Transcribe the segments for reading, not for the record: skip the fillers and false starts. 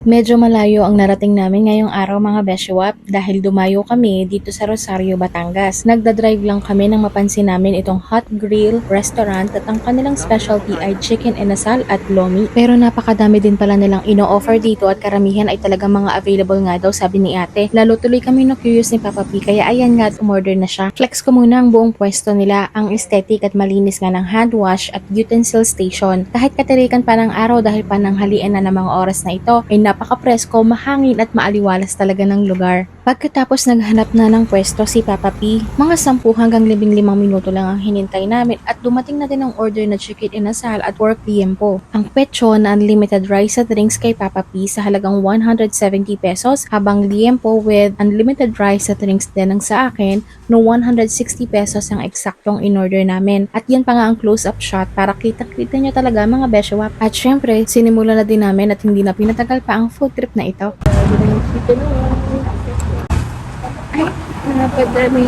Medyo malayo ang narating namin ngayong araw mga beshiwap dahil dumayo kami dito sa Rosario, Batangas. Nagdadrive lang kami nang mapansin namin itong Hot Grill Restaurant at ang kanilang specialty ay chicken inasal at lomi. Pero napakadami din pala nilang ino-offer dito at karamihan ay talagang mga available nga daw sabi ni ate. Lalo tuloy kami no curious ni Papa P kaya ayan nga at umorder na siya. Flex ko muna ang buong pwesto nila, ang aesthetic at malinis nga ng hand wash at utensil station. Kahit katirikan pa ng araw dahil pananghalian na ng mga oras na ito ay napaka-presko, mahangin at maaliwalas talaga ng lugar. Pagkatapos naghanap na ng pwesto si Papa P, mga 10 hanggang 15 minuto lang ang hinintay namin at dumating na din ang order na chicken inasal at pork liempo. Ang petso na unlimited rice at drinks kay Papa P sa halagang 170 pesos habang liempo with unlimited rice at drinks din ang sa akin no 160 pesos ang eksaktong in-order namin. At yan pa nga ang close-up shot para kita-kita nyo talaga mga beshiwap. At syempre, sinimula na din namin at hindi na pinatagal pa ang food trip na ito. Ay, napadami.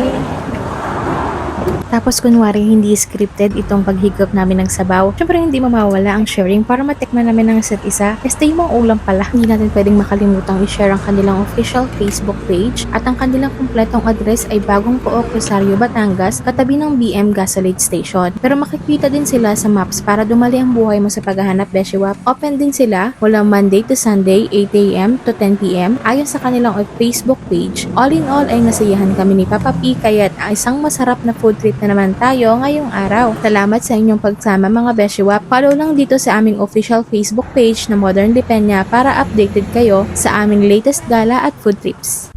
Tapos kunwari hindi scripted itong paghigop namin ng sabaw. Syempre hindi mawawala ang sharing para matikman namin ng isa't isa. Este yung ulam pala. Hindi natin pwedeng makalimutang i-share ang kanilang official Facebook page at ang kanilang kumpletong address ay Bagong Pook, Rosario, Batangas, katabi ng BM Gasolage Station. Pero makikita din sila sa maps para dumali ang buhay mo sa paghahanap beshiwap. Open din sila mula Monday to Sunday 8 AM to 10 PM ayon sa kanilang Facebook page. All in all ay nasayahan kami ni Papa P kaya't isang masarap na food trip na naman tayo ngayong araw. Salamat sa inyong pagsama mga beshiwap. Follow lang dito sa aming official Facebook page na Modern Depenya para updated kayo sa aming latest gala at food trips.